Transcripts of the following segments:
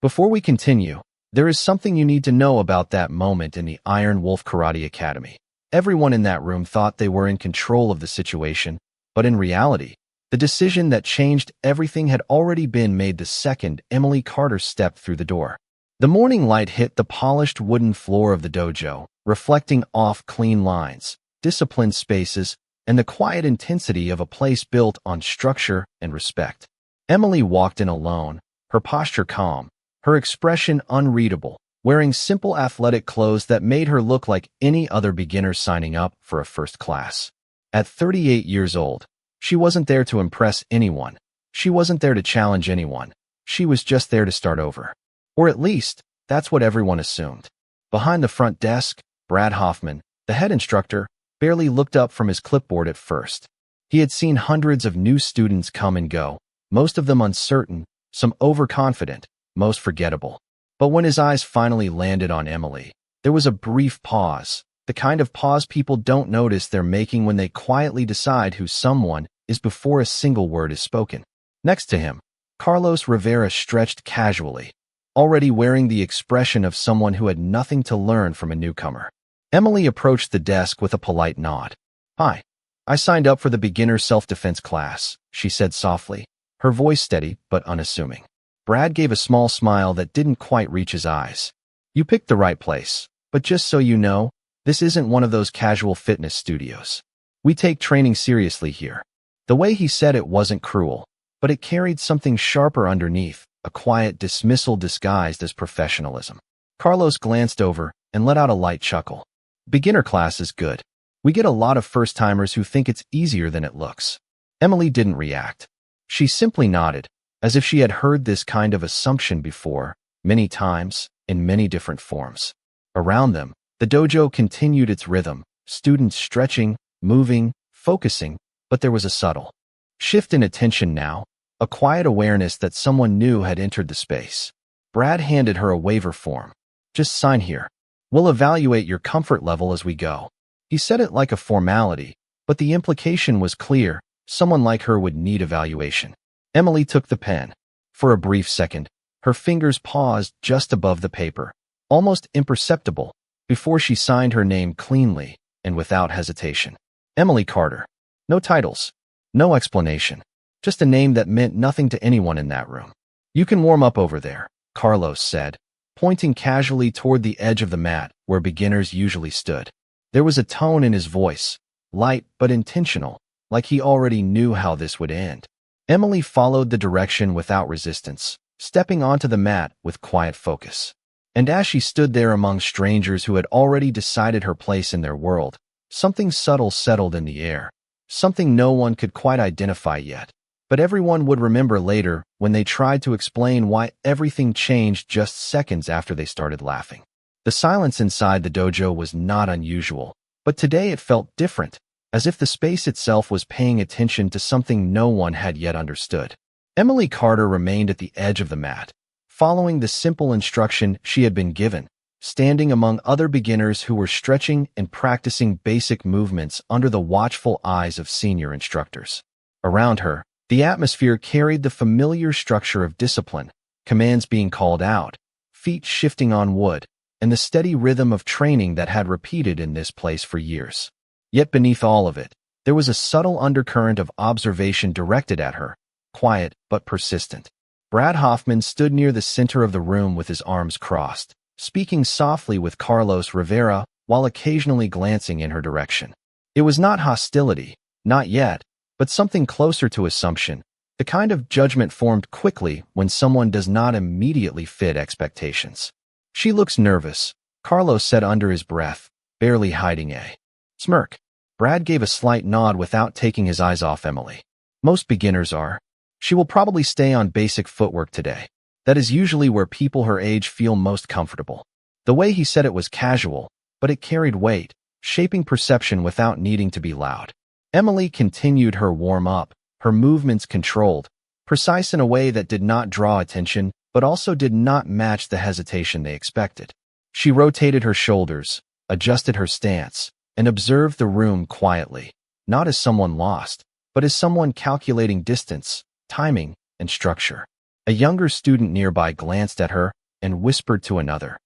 Before we continue, there is something you need to know about that moment in the Iron Wolf Karate Academy. Everyone in that room thought they were in control of the situation, but in reality, the decision that changed everything had already been made the second Emily Carter stepped through the door. The morning light hit the polished wooden floor of the dojo, reflecting off clean lines, disciplined spaces, and the quiet intensity of a place built on structure and respect. Emily walked in alone, her posture calm, her expression unreadable, wearing simple athletic clothes that made her look like any other beginner signing up for a first class. At 38 years old, she wasn't there to impress anyone. She wasn't there to challenge anyone. She was just there to start over. Or at least, that's what everyone assumed. Behind the front desk, Brad Hoffman, the head instructor, barely looked up from his clipboard at first. He had seen hundreds of new students come and go, most of them uncertain, some overconfident, most forgettable. But when his eyes finally landed on Emily, there was a brief pause, the kind of pause people don't notice they're making when they quietly decide who someone is before a single word is spoken. Next to him, Carlos Rivera stretched casually, already wearing the expression of someone who had nothing to learn from a newcomer. Emily approached the desk with a polite nod. "Hi, I signed up for the beginner self-defense class," she said softly, her voice steady but unassuming. Brad gave a small smile that didn't quite reach his eyes. "You picked the right place, but just so you know, this isn't one of those casual fitness studios. We take training seriously here." The way he said it wasn't cruel, but it carried something sharper underneath, a quiet dismissal disguised as professionalism. Carlos glanced over and let out a light chuckle. "Beginner class is good. We get a lot of first-timers who think it's easier than it looks." Emily didn't react. She simply nodded, as if she had heard this kind of assumption before, many times, in many different forms. Around them, the dojo continued its rhythm, students stretching, moving, focusing, but there was a subtle shift in attention now, a quiet awareness that someone new had entered the space. Brad handed her a waiver form. "Just sign here. We'll evaluate your comfort level as we go." He said it like a formality, but the implication was clear. Someone like her would need evaluation. Emily took the pen. For a brief second, her fingers paused just above the paper, almost imperceptible, before she signed her name cleanly and without hesitation. Emily Carter. No titles. No explanation. Just a name that meant nothing to anyone in that room. "You can warm up over there," Carlos said, pointing casually toward the edge of the mat where beginners usually stood. There was a tone in his voice, light but intentional, like he already knew how this would end. Emily followed the direction without resistance, stepping onto the mat with quiet focus. And as she stood there among strangers who had already decided her place in their world, something subtle settled in the air, something no one could quite identify yet. But everyone would remember later when they tried to explain why everything changed just seconds after they started laughing. The silence inside the dojo was not unusual, but today it felt different, as if the space itself was paying attention to something no one had yet understood. Emily Carter remained at the edge of the mat, following the simple instruction she had been given, standing among other beginners who were stretching and practicing basic movements under the watchful eyes of senior instructors. Around her, the atmosphere carried the familiar structure of discipline, commands being called out, feet shifting on wood, and the steady rhythm of training that had repeated in this place for years. Yet beneath all of it, there was a subtle undercurrent of observation directed at her, quiet but persistent. Brad Hoffman stood near the center of the room with his arms crossed, speaking softly with Carlos Rivera while occasionally glancing in her direction. It was not hostility, not yet, but something closer to assumption, the kind of judgment formed quickly when someone does not immediately fit expectations. "She looks nervous," Carlos said under his breath, barely hiding a smirk. Brad gave a slight nod without taking his eyes off Emily. "Most beginners are. She will probably stay on basic footwork today. That is usually where people her age feel most comfortable." The way he said it was casual, but it carried weight, shaping perception without needing to be loud. Emily continued her warm-up, her movements controlled, precise in a way that did not draw attention, but also did not match the hesitation they expected. She rotated her shoulders, adjusted her stance, and observed the room quietly, not as someone lost, but as someone calculating distance, timing, and structure. A younger student nearby glanced at her and whispered to another,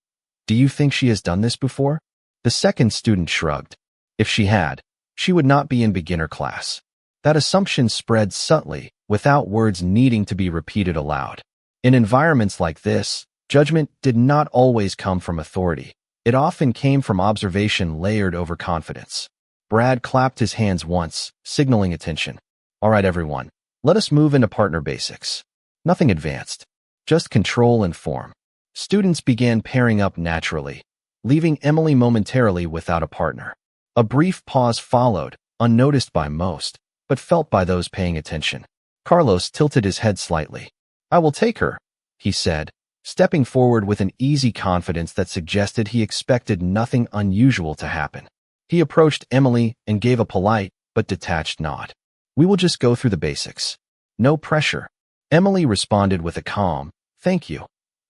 "Do you think she has done this before?" The second student shrugged. If she had, she would not be in beginner class. That assumption spread subtly, without words needing to be repeated aloud. In environments like this, judgment did not always come from authority. It often came from observation layered over confidence. Brad clapped his hands once, signaling attention. "All right, everyone, let us move into partner basics." Nothing advanced, just control and form. Students began pairing up naturally, leaving Emily momentarily without a partner. A brief pause followed, unnoticed by most, but felt by those paying attention. Carlos tilted his head slightly. "I will take her," he said, stepping forward with an easy confidence that suggested he expected nothing unusual to happen. He approached Emily and gave a polite but detached nod. "We will just go through the basics. No pressure." Emily responded with a calm, "Thank you,"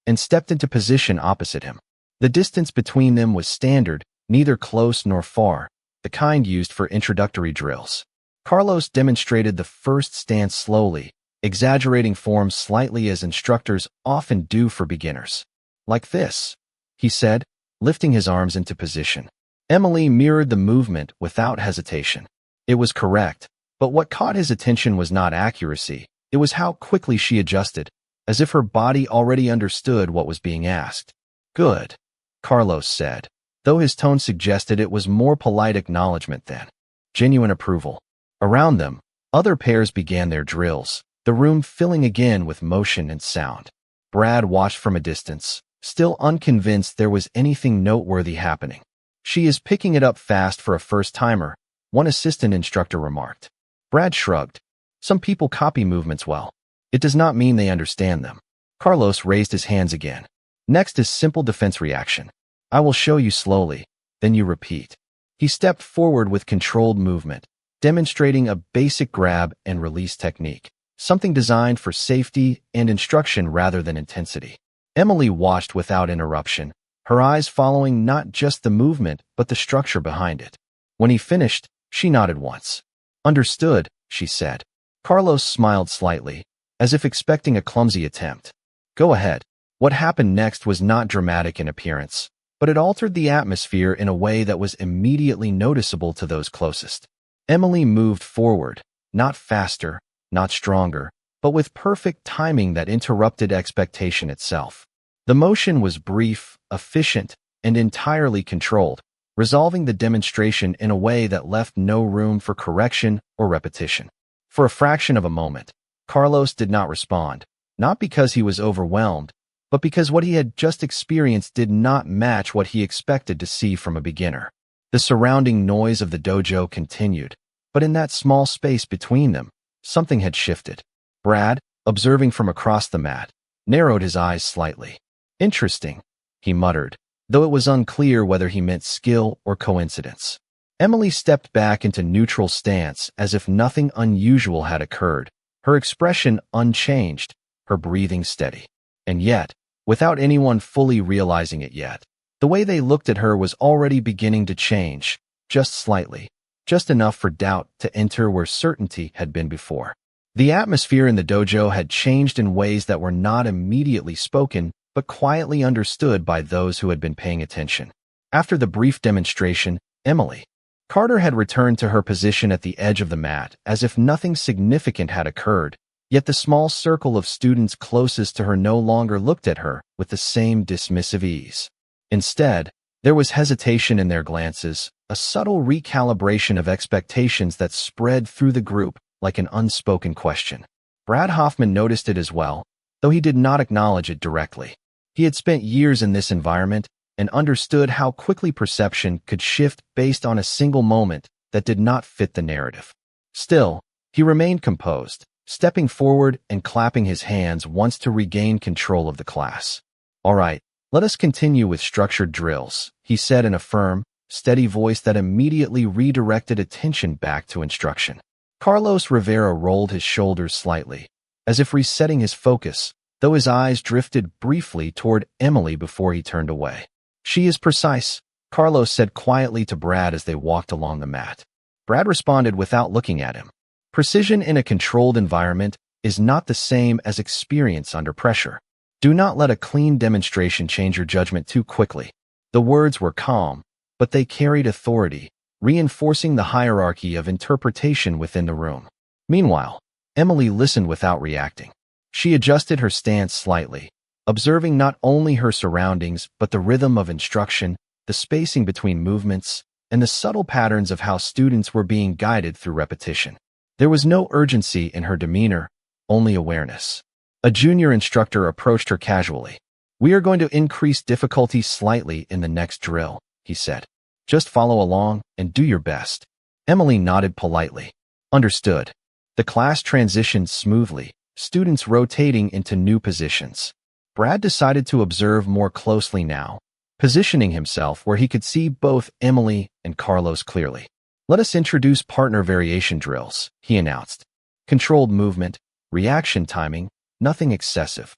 and stepped into position opposite him. The distance between them was standard, neither close nor far, the kind used for introductory drills. Carlos demonstrated the first stance slowly, exaggerating form slightly as instructors often do for beginners. "Like this," he said, lifting his arms into position. Emily mirrored the movement without hesitation. It was correct, but what caught his attention was not accuracy, it was how quickly she adjusted, as if her body already understood what was being asked. "Good," Carlos said, though his tone suggested it was more polite acknowledgement than genuine approval. Around them, other pairs began their drills, the room filling again with motion and sound. Brad watched from a distance, still unconvinced there was anything noteworthy happening. "She is picking it up fast for a first-timer," one assistant instructor remarked. Brad shrugged. "Some people copy movements well. It does not mean they understand them." Carlos raised his hands again. "Next is simple defense reaction. I will show you slowly, then you repeat." He stepped forward with controlled movement, demonstrating a basic grab and release technique, something designed for safety and instruction rather than intensity. Emily watched without interruption, her eyes following not just the movement but the structure behind it. When he finished, she nodded once. "Understood," she said. Carlos smiled slightly, as if expecting a clumsy attempt. "Go ahead." What happened next was not dramatic in appearance, but it altered the atmosphere in a way that was immediately noticeable to those closest. Emily moved forward, not faster, not stronger, but with perfect timing that interrupted expectation itself. The motion was brief, efficient, and entirely controlled, resolving the demonstration in a way that left no room for correction or repetition. For a fraction of a moment, Carlos did not respond, not because he was overwhelmed, but because what he had just experienced did not match what he expected to see from a beginner. The surrounding noise of the dojo continued, but in that small space between them, something had shifted. Brad, observing from across the mat, narrowed his eyes slightly. "Interesting," he muttered, though it was unclear whether he meant skill or coincidence. Emily stepped back into neutral stance as if nothing unusual had occurred, her expression unchanged, her breathing steady. And yet, without anyone fully realizing it yet, the way they looked at her was already beginning to change, just slightly, just enough for doubt to enter where certainty had been before. The atmosphere in the dojo had changed in ways that were not immediately spoken, but quietly understood by those who had been paying attention. After the brief demonstration, Emily Carter had returned to her position at the edge of the mat as if nothing significant had occurred, yet the small circle of students closest to her no longer looked at her with the same dismissive ease. Instead, there was hesitation in their glances, a subtle recalibration of expectations that spread through the group like an unspoken question. Brad Hoffman noticed it as well, though he did not acknowledge it directly. He had spent years in this environment and understood how quickly perception could shift based on a single moment that did not fit the narrative. Still, he remained composed, stepping forward and clapping his hands once to regain control of the class. "All right, let us continue with structured drills," he said in a firm, steady voice that immediately redirected attention back to instruction. Carlos Rivera rolled his shoulders slightly, as if resetting his focus, though his eyes drifted briefly toward Emily before he turned away. "She is precise," Carlos said quietly to Brad as they walked along the mat. Brad responded without looking at him. Precision in a controlled environment is not the same as experience under pressure. Do not let a clean demonstration change your judgment too quickly. The words were calm, but they carried authority, reinforcing the hierarchy of interpretation within the room. Meanwhile, Emily listened without reacting. She adjusted her stance slightly, observing not only her surroundings but the rhythm of instruction, the spacing between movements, and the subtle patterns of how students were being guided through repetition. There was no urgency in her demeanor, only awareness. A junior instructor approached her casually. "We are going to increase difficulty slightly in the next drill," he said. "Just follow along and do your best." Emily nodded politely. "Understood." The class transitioned smoothly, students rotating into new positions. Brad decided to observe more closely now, positioning himself where he could see both Emily and Carlos clearly. "Let us introduce partner variation drills," he announced. "Controlled movement, reaction timing, nothing excessive."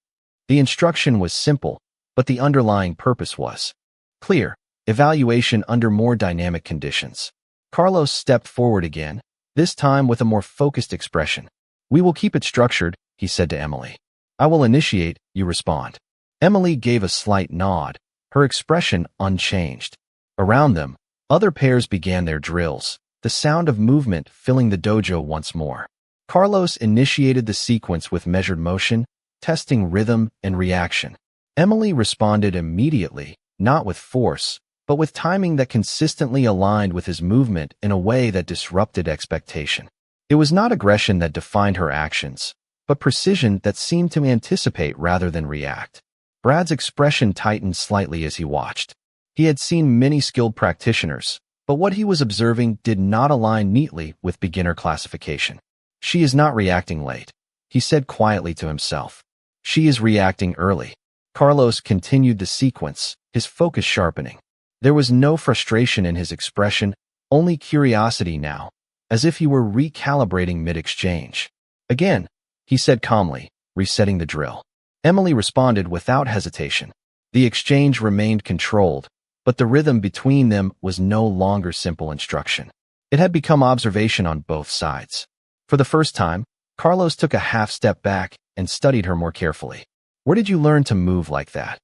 The instruction was simple, but the underlying purpose was clear: evaluation under more dynamic conditions. Carlos stepped forward again, this time with a more focused expression. "We will keep it structured," he said to Emily. "I will initiate, you respond." Emily gave a slight nod, her expression unchanged. Around them, other pairs began their drills, the sound of movement filling the dojo once more. Carlos initiated the sequence with measured motion, testing rhythm and reaction. Emily responded immediately, not with force, but with timing that consistently aligned with his movement in a way that disrupted expectation. It was not aggression that defined her actions, but precision that seemed to anticipate rather than react. Brad's expression tightened slightly as he watched. He had seen many skilled practitioners, but what he was observing did not align neatly with beginner classification. "She is not reacting late," he said quietly to himself. "She is reacting early." Carlos continued the sequence, his focus sharpening. There was no frustration in his expression, only curiosity now, as if he were recalibrating mid-exchange. "Again," he said calmly, resetting the drill. Emily responded without hesitation. The exchange remained controlled, but the rhythm between them was no longer simple instruction. It had become observation on both sides. For the first time, Carlos took a half step back and studied her more carefully. "Where did you learn to move like that?"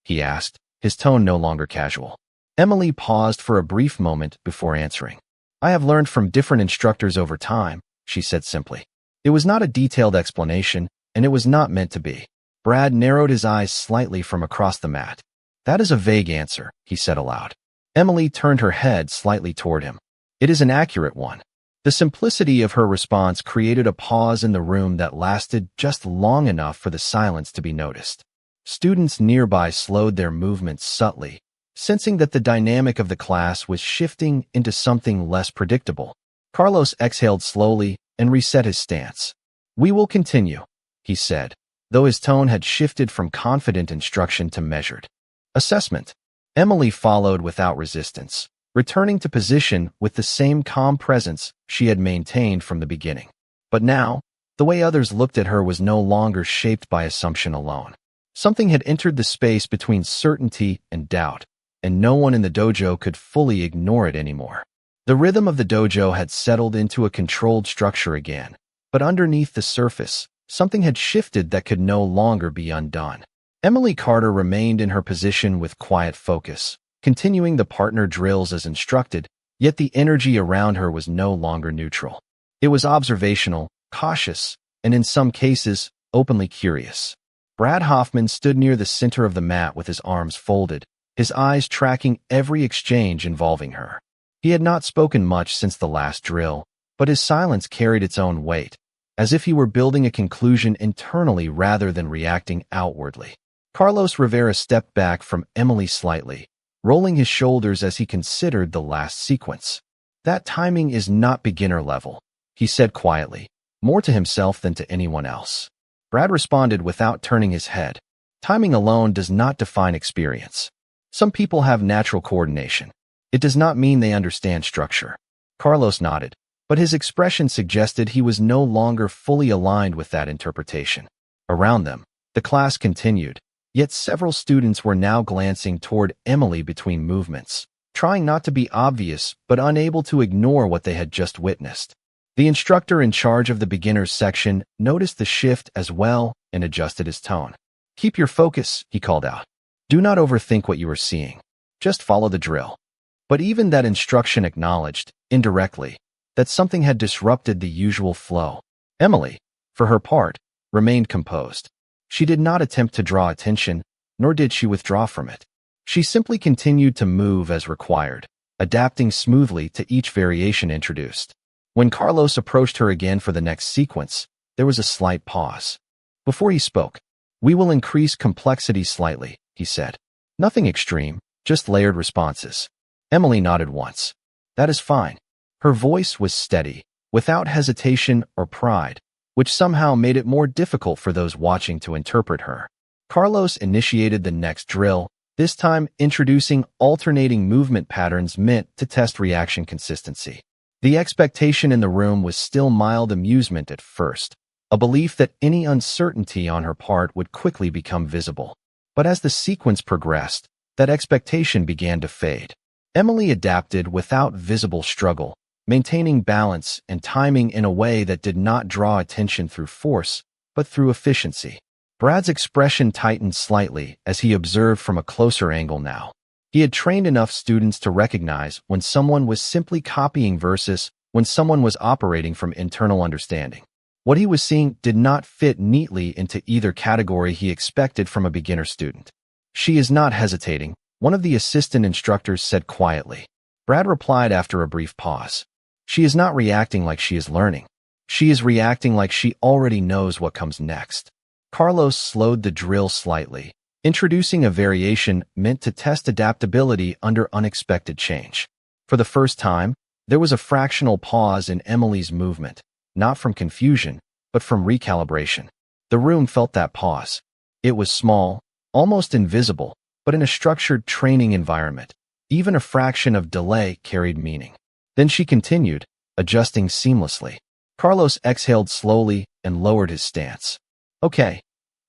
he asked, his tone no longer casual. Emily paused for a brief moment before answering. "I have learned from different instructors over time," she said simply. It was not a detailed explanation, and it was not meant to be. Brad narrowed his eyes slightly from across the mat. "That is a vague answer," he said aloud. Emily turned her head slightly toward him. "It is an accurate one." The simplicity of her response created a pause in the room that lasted just long enough for the silence to be noticed. Students nearby slowed their movements subtly, sensing that the dynamic of the class was shifting into something less predictable. Carlos exhaled slowly and reset his stance. "We will continue," he said, though his tone had shifted from confident instruction to measured. "Assessment." Emily followed without resistance, returning to position with the same calm presence she had maintained from the beginning. But now, the way others looked at her was no longer shaped by assumption alone. Something had entered the space between certainty and doubt, and no one in the dojo could fully ignore it anymore. The rhythm of the dojo had settled into a controlled structure again, but underneath the surface, something had shifted that could no longer be undone. Emily Carter remained in her position with quiet focus, continuing the partner drills as instructed, yet the energy around her was no longer neutral. It was observational, cautious, and in some cases, openly curious. Brad Hoffman stood near the center of the mat with his arms folded, his eyes tracking every exchange involving her. He had not spoken much since the last drill, but his silence carried its own weight, as if he were building a conclusion internally rather than reacting outwardly. Carlos Rivera stepped back from Emily slightly, rolling his shoulders as he considered the last sequence. "That timing is not beginner level," he said quietly, more to himself than to anyone else. Brad responded without turning his head. "Timing alone does not define experience. Some people have natural coordination. It does not mean they understand structure." Carlos nodded, but his expression suggested he was no longer fully aligned with that interpretation. Around them, the class continued, yet several students were now glancing toward Emily between movements, trying not to be obvious but unable to ignore what they had just witnessed. The instructor in charge of the beginners section noticed the shift as well and adjusted his tone. "Keep your focus," he called out. "Do not overthink what you are seeing. Just follow the drill." But even that instruction acknowledged, indirectly, that something had disrupted the usual flow. Emily, for her part, remained composed. She did not attempt to draw attention, nor did she withdraw from it. She simply continued to move as required, adapting smoothly to each variation introduced. When Carlos approached her again for the next sequence, there was a slight pause. Before he spoke, "We will increase complexity slightly," he said. "Nothing extreme, just layered responses." Emily nodded once. "That is fine." Her voice was steady, without hesitation or pride, which somehow made it more difficult for those watching to interpret her. Carlos initiated the next drill, this time introducing alternating movement patterns meant to test reaction consistency. The expectation in the room was still mild amusement at first, a belief that any uncertainty on her part would quickly become visible. But as the sequence progressed, that expectation began to fade. Emily adapted without visible struggle, maintaining balance and timing in a way that did not draw attention through force, but through efficiency. Brad's expression tightened slightly as he observed from a closer angle now. He had trained enough students to recognize when someone was simply copying versus when someone was operating from internal understanding. What he was seeing did not fit neatly into either category he expected from a beginner student. "She is not hesitating," one of the assistant instructors said quietly. Brad replied after a brief pause. "She is not reacting like she is learning. She is reacting like she already knows what comes next." Carlos slowed the drill slightly, introducing a variation meant to test adaptability under unexpected change. For the first time, there was a fractional pause in Emily's movement, not from confusion, but from recalibration. The room felt that pause. It was small, almost invisible, but in a structured training environment, even a fraction of delay carried meaning. Then she continued, adjusting seamlessly. Carlos exhaled slowly and lowered his stance. "Okay,"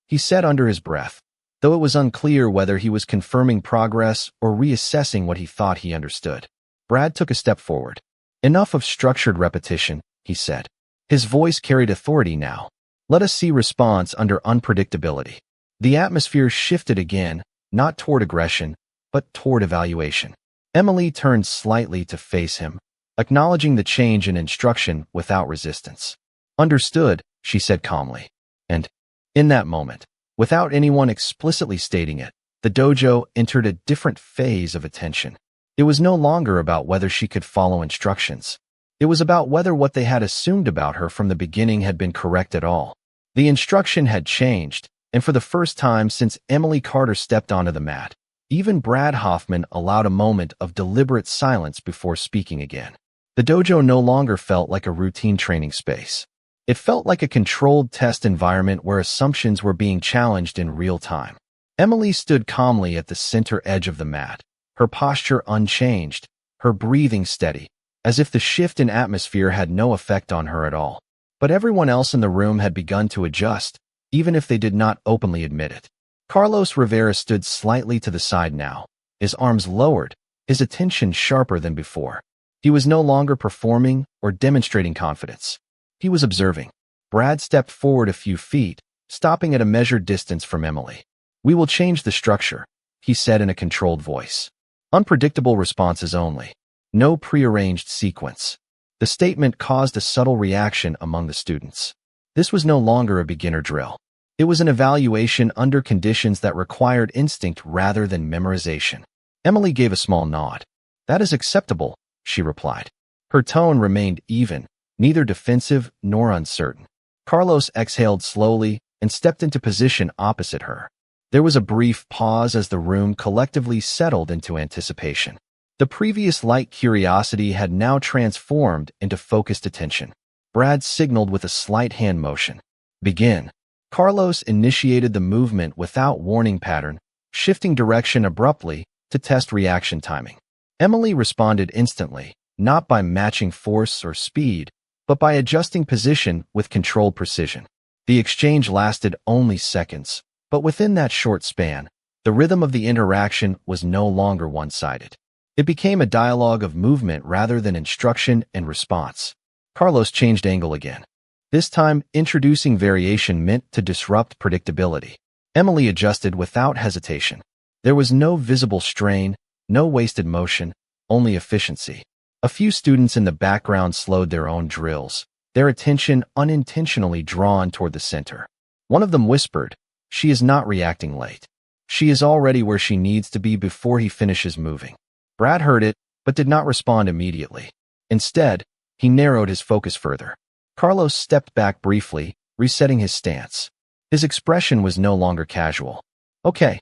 he said under his breath, though it was unclear whether he was confirming progress or reassessing what he thought he understood. Brad took a step forward. "Enough of structured repetition," he said. His voice carried authority now. "Let us see response under unpredictability." The atmosphere shifted again, not toward aggression, but toward evaluation. Emily turned slightly to face him, acknowledging the change in instruction without resistance. "Understood," she said calmly. And, in that moment, without anyone explicitly stating it, the dojo entered a different phase of attention. It was no longer about whether she could follow instructions. It was about whether what they had assumed about her from the beginning had been correct at all. The instruction had changed, and for the first time since Emily Carter stepped onto the mat, even Brad Hoffman allowed a moment of deliberate silence before speaking again. The dojo no longer felt like a routine training space. It felt like a controlled test environment where assumptions were being challenged in real time. Emily stood calmly at the center edge of the mat, her posture unchanged, her breathing steady, as if the shift in atmosphere had no effect on her at all. But everyone else in the room had begun to adjust, even if they did not openly admit it. Carlos Rivera stood slightly to the side now, his arms lowered, his attention sharper than before. He was no longer performing or demonstrating confidence. He was observing. Brad stepped forward a few feet, stopping at a measured distance from Emily. "We will change the structure," he said in a controlled voice. "Unpredictable responses only. No prearranged sequence." The statement caused a subtle reaction among the students. This was no longer a beginner drill. It was an evaluation under conditions that required instinct rather than memorization. Emily gave a small nod. "That is acceptable," she replied. Her tone remained even, neither defensive nor uncertain. Carlos exhaled slowly and stepped into position opposite her. There was a brief pause as the room collectively settled into anticipation. The previous light curiosity had now transformed into focused attention. Brad signaled with a slight hand motion. "Begin." Carlos initiated the movement without warning pattern, shifting direction abruptly to test reaction timing. Emily responded instantly, not by matching force or speed, but by adjusting position with controlled precision. The exchange lasted only seconds, but within that short span, the rhythm of the interaction was no longer one-sided. It became a dialogue of movement rather than instruction and response. Carlos changed angle again. This time, introducing variation meant to disrupt predictability. Emily adjusted without hesitation. There was no visible strain, no wasted motion, only efficiency. A few students in the background slowed their own drills, their attention unintentionally drawn toward the center. One of them whispered, "She is not reacting late. She is already where she needs to be before he finishes moving." Brad heard it, but did not respond immediately. Instead, he narrowed his focus further. Carlos stepped back briefly, resetting his stance. His expression was no longer casual. "Okay,"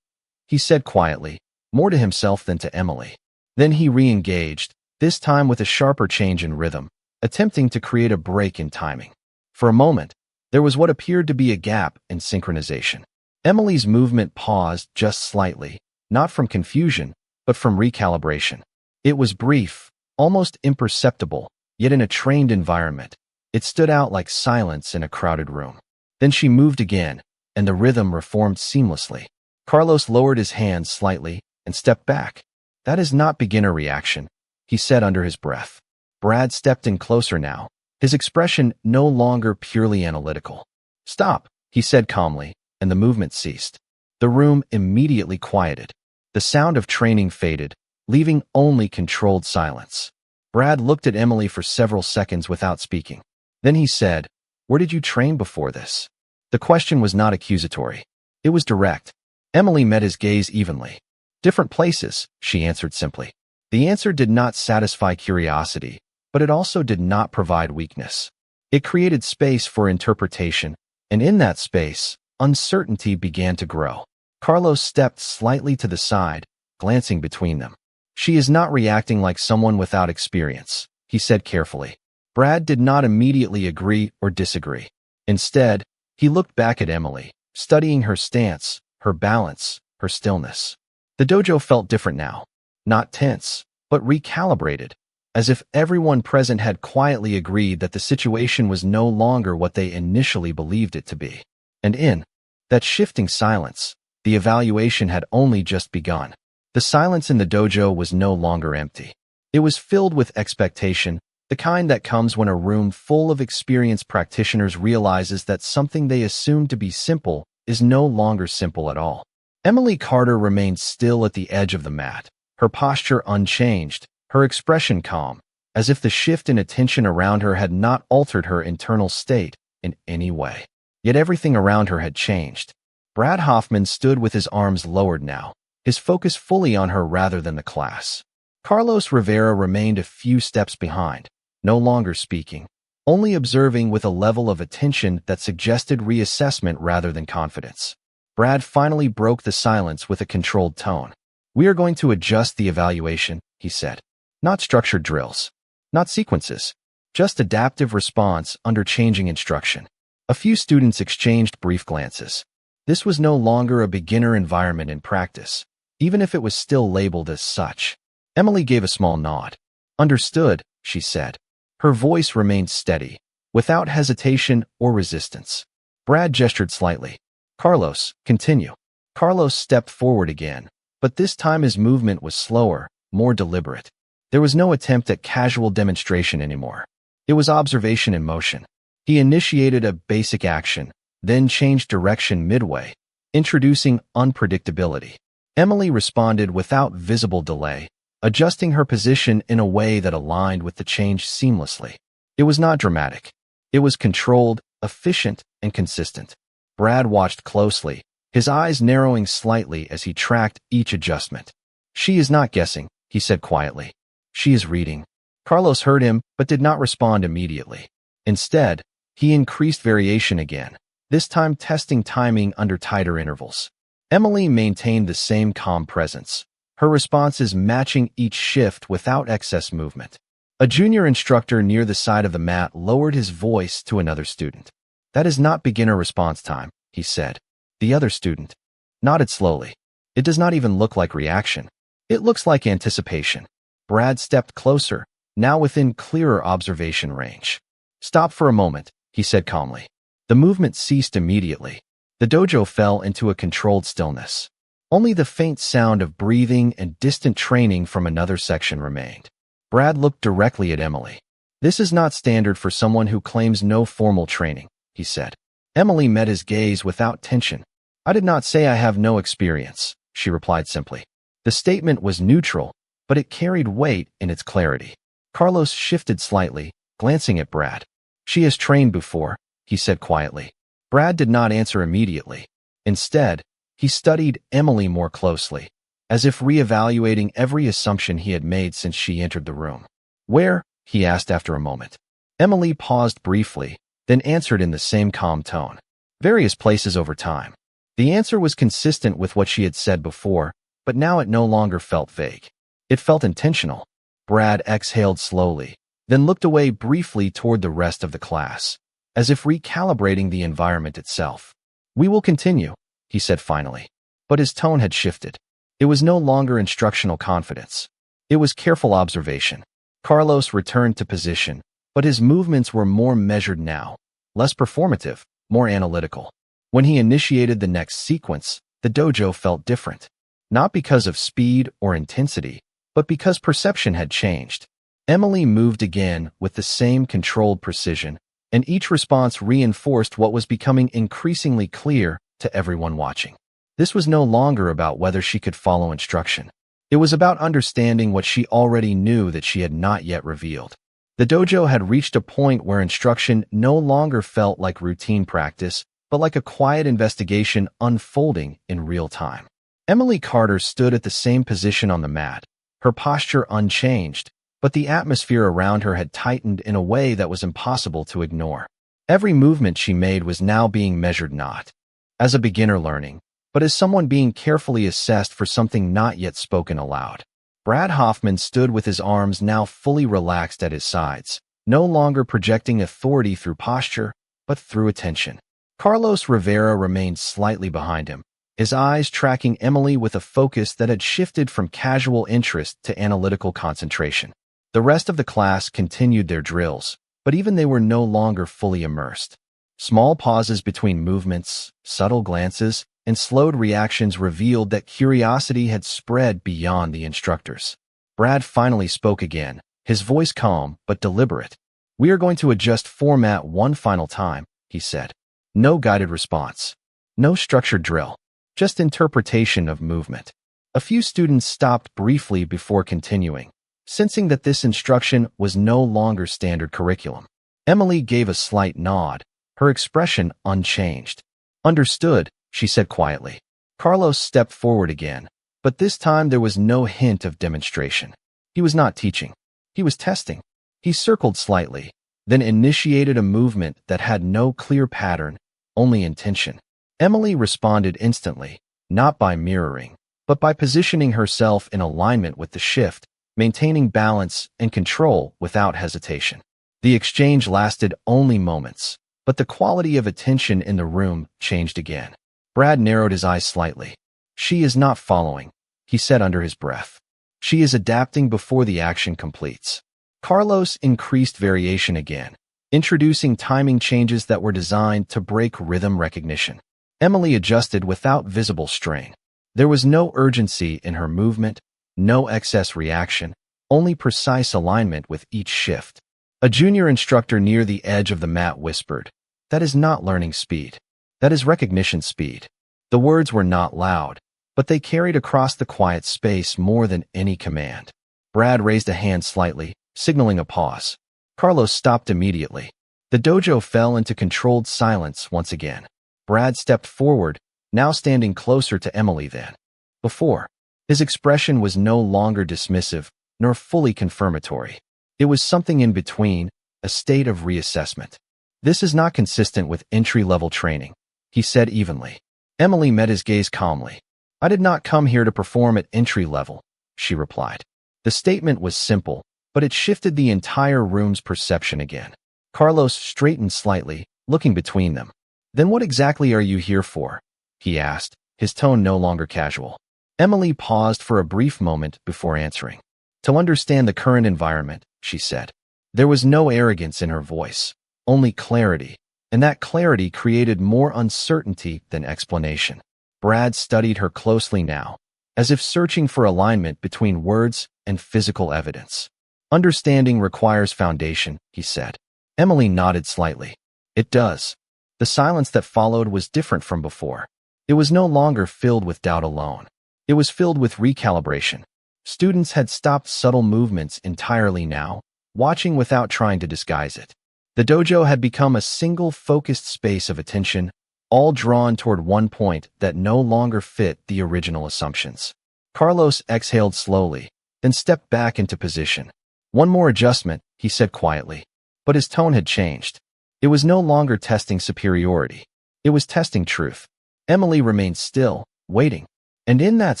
he said quietly, more to himself than to Emily. Then he re-engaged, this time with a sharper change in rhythm, attempting to create a break in timing. For a moment, there was what appeared to be a gap in synchronization. Emily's movement paused just slightly, not from confusion, but from recalibration. It was brief, almost imperceptible, yet in a trained environment, it stood out like silence in a crowded room. Then she moved again, and the rhythm reformed seamlessly. Carlos lowered his hands slightly and stepped back. "That is not beginner reaction," he said under his breath. Brad stepped in closer now, his expression no longer purely analytical. "Stop," he said calmly, and the movement ceased. The room immediately quieted. The sound of training faded, leaving only controlled silence. Brad looked at Emily for several seconds without speaking. Then he said, "Where did you train before this?" The question was not accusatory. It was direct. Emily met his gaze evenly. "Different places," she answered simply. The answer did not satisfy curiosity, but it also did not provide weakness. It created space for interpretation, and in that space, uncertainty began to grow. Carlos stepped slightly to the side, glancing between them. "She is not reacting like someone without experience," he said carefully. Brad did not immediately agree or disagree. Instead, he looked back at Emily, studying her stance, her balance, her stillness. The dojo felt different now. Not tense, but recalibrated, as if everyone present had quietly agreed that the situation was no longer what they initially believed it to be. And in that shifting silence, the evaluation had only just begun. The silence in the dojo was no longer empty. It was filled with expectation, the kind that comes when a room full of experienced practitioners realizes that something they assumed to be simple is no longer simple at all. Emily Carter remained still at the edge of the mat, her posture unchanged, her expression calm, as if the shift in attention around her had not altered her internal state in any way. Yet everything around her had changed. Brad Hoffman stood with his arms lowered now, his focus fully on her rather than the class. Carlos Rivera remained a few steps behind, no longer speaking, only observing with a level of attention that suggested reassessment rather than confidence. Brad finally broke the silence with a controlled tone. "We are going to adjust the evaluation," he said. "Not structured drills, not sequences, just adaptive response under changing instruction." A few students exchanged brief glances. This was no longer a beginner environment in practice, even if it was still labeled as such. Emily gave a small nod. "Understood," she said. Her voice remained steady, without hesitation or resistance. Brad gestured slightly. "Carlos, continue." Carlos stepped forward again, but this time his movement was slower, more deliberate. There was no attempt at casual demonstration anymore. It was observation in motion. He initiated a basic action, then changed direction midway, introducing unpredictability. Emily responded without visible delay, adjusting her position in a way that aligned with the change seamlessly. It was not dramatic. It was controlled, efficient, and consistent. Brad watched closely, his eyes narrowing slightly as he tracked each adjustment. "She is not guessing," he said quietly. "She is reading." Carlos heard him, but did not respond immediately. Instead, he increased variation again, this time testing timing under tighter intervals. Emily maintained the same calm presence, her responses matching each shift without excess movement. A junior instructor near the side of the mat lowered his voice to another student. "That is not beginner response time," he said. The other student nodded slowly. "It does not even look like reaction. It looks like anticipation." Brad stepped closer, now within clearer observation range. "Stop for a moment," he said calmly. The movement ceased immediately. The dojo fell into a controlled stillness. Only the faint sound of breathing and distant training from another section remained. Brad looked directly at Emily. This is not standard for someone who claims no formal training, he said. Emily met his gaze without tension. I did not say I have no experience, she replied simply. The statement was neutral, but it carried weight in its clarity. Carlos shifted slightly, glancing at Brad. She has trained before, he said quietly. Brad did not answer immediately. Instead, he studied Emily more closely, as if reevaluating every assumption he had made since she entered the room. Where? He asked after a moment. Emily paused briefly, then answered in the same calm tone. Various places over time. The answer was consistent with what she had said before, but now it no longer felt vague. It felt intentional. Brad exhaled slowly, then looked away briefly toward the rest of the class, as if recalibrating the environment itself. We will continue, he said finally. But his tone had shifted. It was no longer instructional confidence. It was careful observation. Carlos returned to position, but his movements were more measured now, less performative, more analytical. When he initiated the next sequence, the dojo felt different. Not because of speed or intensity, but because perception had changed. Emily moved again with the same controlled precision, and each response reinforced what was becoming increasingly clear to everyone watching. This was no longer about whether she could follow instruction. It was about understanding what she already knew that she had not yet revealed. The dojo had reached a point where instruction no longer felt like routine practice, but like a quiet investigation unfolding in real time. Emily Carter stood at the same position on the mat, her posture unchanged, but the atmosphere around her had tightened in a way that was impossible to ignore. Every movement she made was now being measured not as a beginner learning, but as someone being carefully assessed for something not yet spoken aloud. Brad Hoffman stood with his arms now fully relaxed at his sides, no longer projecting authority through posture, but through attention. Carlos Rivera remained slightly behind him, his eyes tracking Emily with a focus that had shifted from casual interest to analytical concentration. The rest of the class continued their drills, but even they were no longer fully immersed. Small pauses between movements, subtle glances, and slowed reactions revealed that curiosity had spread beyond the instructors. Brad finally spoke again, his voice calm but deliberate. We are going to adjust format one final time, he said. No guided response. No structured drill. Just interpretation of movement. A few students stopped briefly before continuing, sensing that this instruction was no longer standard curriculum. Emily gave a slight nod, her expression unchanged. Understood, she said quietly. Carlos stepped forward again, but this time there was no hint of demonstration. He was not teaching. He was testing. He circled slightly, then initiated a movement that had no clear pattern, only intention. Emily responded instantly, not by mirroring, but by positioning herself in alignment with the shift, maintaining balance and control without hesitation. The exchange lasted only moments, but the quality of attention in the room changed again. Brad narrowed his eyes slightly. She is not following, he said under his breath. She is adapting before the action completes. Carlos increased variation again, introducing timing changes that were designed to break rhythm recognition. Emily adjusted without visible strain. There was no urgency in her movement, no excess reaction, only precise alignment with each shift. A junior instructor near the edge of the mat whispered, "That is not learning speed. That is recognition speed." The words were not loud, but they carried across the quiet space more than any command. Brad raised a hand slightly, signaling a pause. Carlos stopped immediately. The dojo fell into controlled silence once again. Brad stepped forward, now standing closer to Emily than before. His expression was no longer dismissive, nor fully confirmatory. It was something in between, a state of reassessment. This is not consistent with entry-level training, he said evenly. Emily met his gaze calmly. I did not come here to perform at entry level, she replied. The statement was simple, but it shifted the entire room's perception again. Carlos straightened slightly, looking between them. Then what exactly are you here for? He asked, his tone no longer casual. Emily paused for a brief moment before answering. To understand the current environment, she said. There was no arrogance in her voice, only clarity, and that clarity created more uncertainty than explanation. Brad studied her closely now, as if searching for alignment between words and physical evidence. Understanding requires foundation, he said. Emily nodded slightly. It does. The silence that followed was different from before. It was no longer filled with doubt alone. It was filled with recalibration. Students had stopped subtle movements entirely now, watching without trying to disguise it. The dojo had become a single focused space of attention, all drawn toward one point that no longer fit the original assumptions. Carlos exhaled slowly, then stepped back into position. One more adjustment, he said quietly. But his tone had changed. It was no longer testing superiority. It was testing truth. Emily remained still, waiting. And in that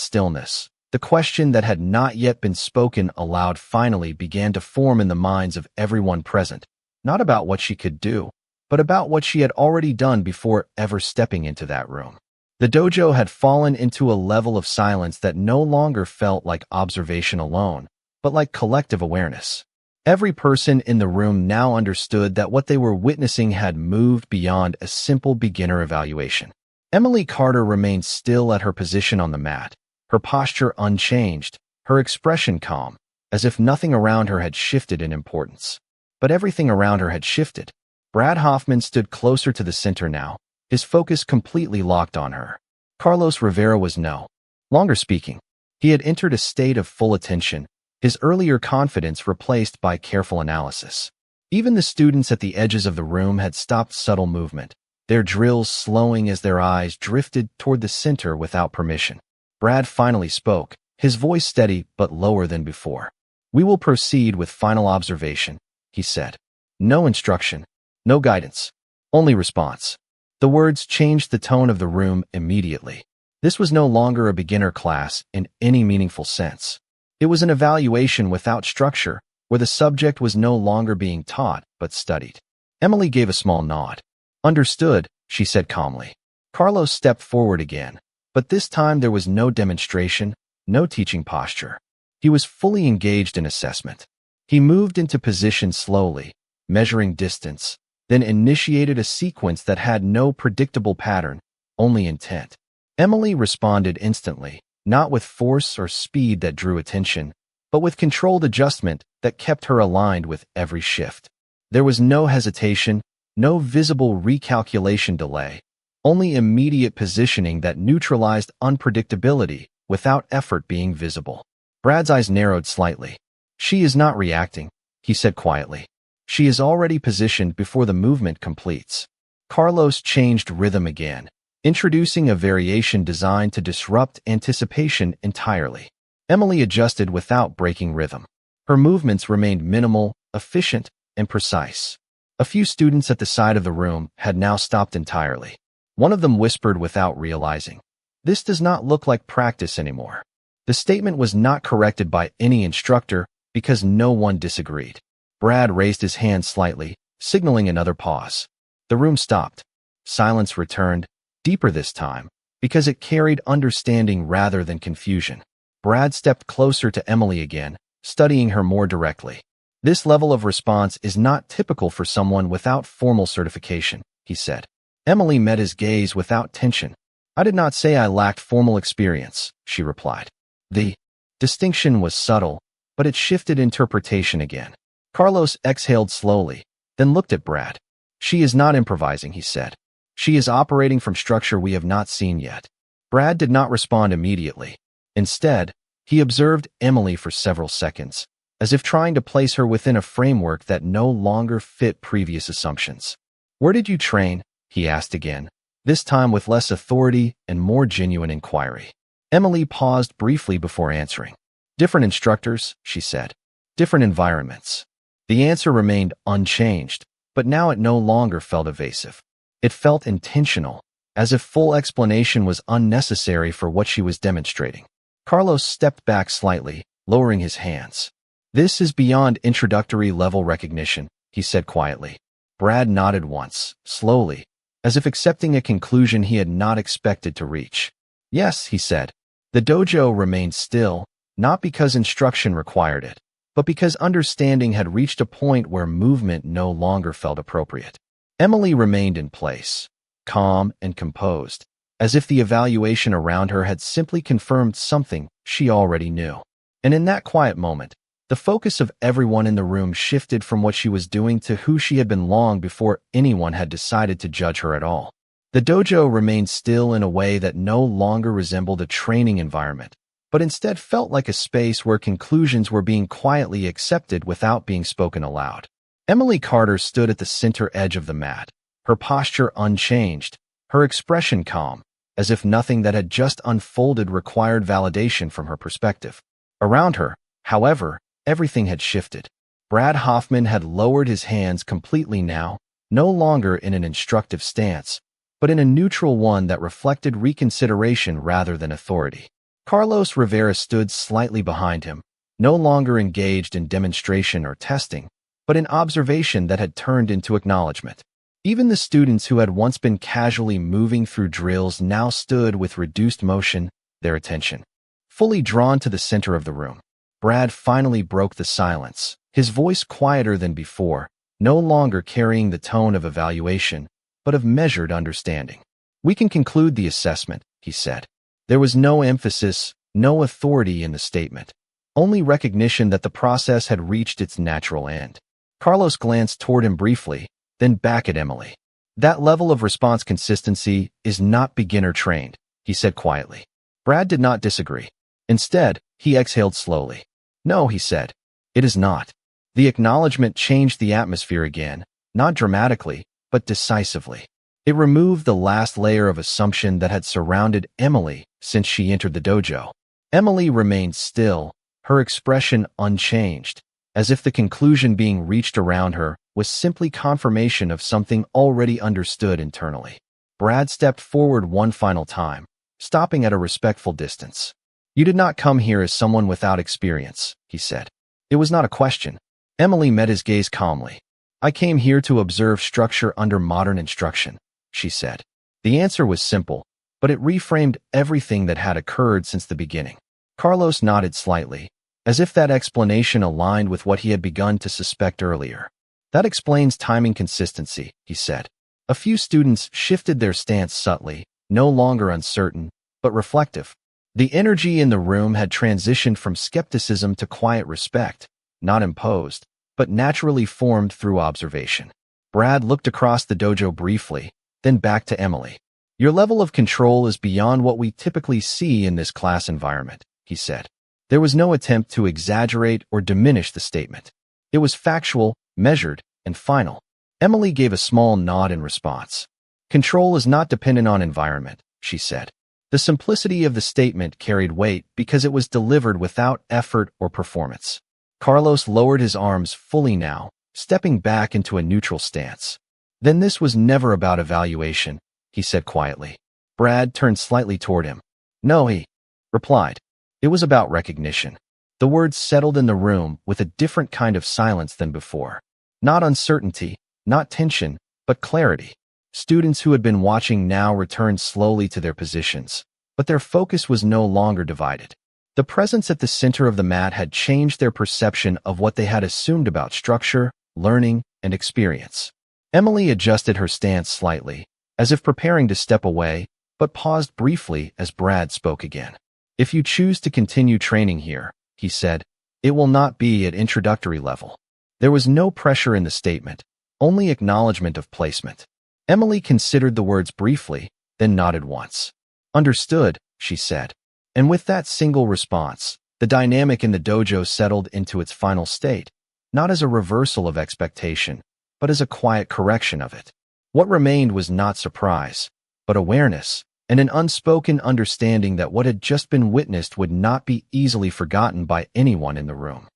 stillness, the question that had not yet been spoken aloud finally began to form in the minds of everyone present, not about what she could do, but about what she had already done before ever stepping into that room. The dojo had fallen into a level of silence that no longer felt like observation alone, but like collective awareness. Every person in the room now understood that what they were witnessing had moved beyond a simple beginner evaluation. Emily Carter remained still at her position on the mat, her posture unchanged, her expression calm, as if nothing around her had shifted in importance. But everything around her had shifted. Brad Hoffman stood closer to the center now, his focus completely locked on her. Carlos Rivera was no longer speaking. He had entered a state of full attention, his earlier confidence replaced by careful analysis. Even the students at the edges of the room had stopped subtle movement, their drills slowing as their eyes drifted toward the center without permission. Brad finally spoke, his voice steady but lower than before. "We will proceed with final observation," he said. "No instruction, no guidance, only response." The words changed the tone of the room immediately. This was no longer a beginner class in any meaningful sense. It was an evaluation without structure, where the subject was no longer being taught but studied. Emily gave a small nod. "Understood," she said calmly. Carlos stepped forward again, but this time there was no demonstration, no teaching posture. He was fully engaged in assessment. He moved into position slowly, measuring distance, then initiated a sequence that had no predictable pattern, only intent. Emily responded instantly, not with force or speed that drew attention, but with controlled adjustment that kept her aligned with every shift. There was no hesitation, no visible recalculation delay, only immediate positioning that neutralized unpredictability without effort being visible. Brad's eyes narrowed slightly. "She is not reacting," he said quietly. "She is already positioned before the movement completes." Carlos changed rhythm again, introducing a variation designed to disrupt anticipation entirely. Emily adjusted without breaking rhythm. Her movements remained minimal, efficient, and precise. A few students at the side of the room had now stopped entirely. One of them whispered without realizing, "This does not look like practice anymore." The statement was not corrected by any instructor because no one disagreed. Brad raised his hand slightly, signaling another pause. The room stopped. Silence returned, deeper this time, because it carried understanding rather than confusion. Brad stepped closer to Emily again, studying her more directly. "This level of response is not typical for someone without formal certification," he said. Emily met his gaze without tension. "I did not say I lacked formal experience," she replied. The distinction was subtle, but it shifted interpretation again. Carlos exhaled slowly, then looked at Brad. "She is not improvising," he said. "She is operating from structure we have not seen yet." Brad did not respond immediately. Instead, he observed Emily for several seconds, as if trying to place her within a framework that no longer fit previous assumptions. "Where did you train?" he asked again, this time with less authority and more genuine inquiry. Emily paused briefly before answering. "Different instructors," she said. "Different environments." The answer remained unchanged, but now it no longer felt evasive. It felt intentional, as if full explanation was unnecessary for what she was demonstrating. Carlos stepped back slightly, lowering his hands. "This is beyond introductory level recognition," he said quietly. Brad nodded once, slowly, as if accepting a conclusion he had not expected to reach. "Yes," he said. The dojo remained still, not because instruction required it, but because understanding had reached a point where movement no longer felt appropriate. Emily remained in place, calm and composed, as if the evaluation around her had simply confirmed something she already knew. And in that quiet moment, The focus of everyone in the room shifted from what she was doing to who she had been long before anyone had decided to judge her at all. The dojo remained still in a way that no longer resembled a training environment, but instead felt like a space where conclusions were being quietly accepted without being spoken aloud. Emily Carter stood at the center edge of the mat, her posture unchanged, her expression calm, as if nothing that had just unfolded required validation from her perspective. Around her, however, everything had shifted. Brad Hoffman had lowered his hands completely now, no longer in an instructive stance, but in a neutral one that reflected reconsideration rather than authority. Carlos Rivera stood slightly behind him, no longer engaged in demonstration or testing, but in observation that had turned into acknowledgement. Even the students who had once been casually moving through drills now stood with reduced motion, their attention fully drawn to the center of the room. Brad finally broke the silence, his voice quieter than before, no longer carrying the tone of evaluation, but of measured understanding. "We can conclude the assessment," he said. There was no emphasis, no authority in the statement, only recognition that the process had reached its natural end. Carlos glanced toward him briefly, then back at Emily. "That level of response consistency is not beginner-trained," he said quietly. Brad did not disagree. Instead, he exhaled slowly. "No," he said, "it is not." The acknowledgement changed the atmosphere again, not dramatically, but decisively. It removed the last layer of assumption that had surrounded Emily since she entered the dojo. Emily remained still, her expression unchanged, as if the conclusion being reached around her was simply confirmation of something already understood internally. Brad stepped forward one final time, stopping at a respectful distance. "You did not come here as someone without experience," he said. It was not a question. Emily met his gaze calmly. "I came here to observe structure under modern instruction," she said. The answer was simple, but it reframed everything that had occurred since the beginning. Carlos nodded slightly, as if that explanation aligned with what he had begun to suspect earlier. "That explains timing consistency," he said. A few students shifted their stance subtly, no longer uncertain, but reflective. The energy in the room had transitioned from skepticism to quiet respect, not imposed, but naturally formed through observation. Brad looked across the dojo briefly, then back to Emily. "Your level of control is beyond what we typically see in this class environment," he said. There was no attempt to exaggerate or diminish the statement. It was factual, measured, and final. Emily gave a small nod in response. "Control is not dependent on environment," she said. The simplicity of the statement carried weight because it was delivered without effort or performance. Carlos lowered his arms fully now, stepping back into a neutral stance. "Then this was never about evaluation," he said quietly. Brad turned slightly toward him. "No," he replied. "It was about recognition." The words settled in the room with a different kind of silence than before. Not uncertainty, not tension, but clarity. Students who had been watching now returned slowly to their positions, but their focus was no longer divided. The presence at the center of the mat had changed their perception of what they had assumed about structure, learning, and experience. Emily adjusted her stance slightly, as if preparing to step away, but paused briefly as Brad spoke again. "If you choose to continue training here," he said, "it will not be at introductory level." There was no pressure in the statement, only acknowledgement of placement. Emily considered the words briefly, then nodded once. "Understood," she said. And with that single response, the dynamic in the dojo settled into its final state, not as a reversal of expectation, but as a quiet correction of it. What remained was not surprise, but awareness, and an unspoken understanding that what had just been witnessed would not be easily forgotten by anyone in the room.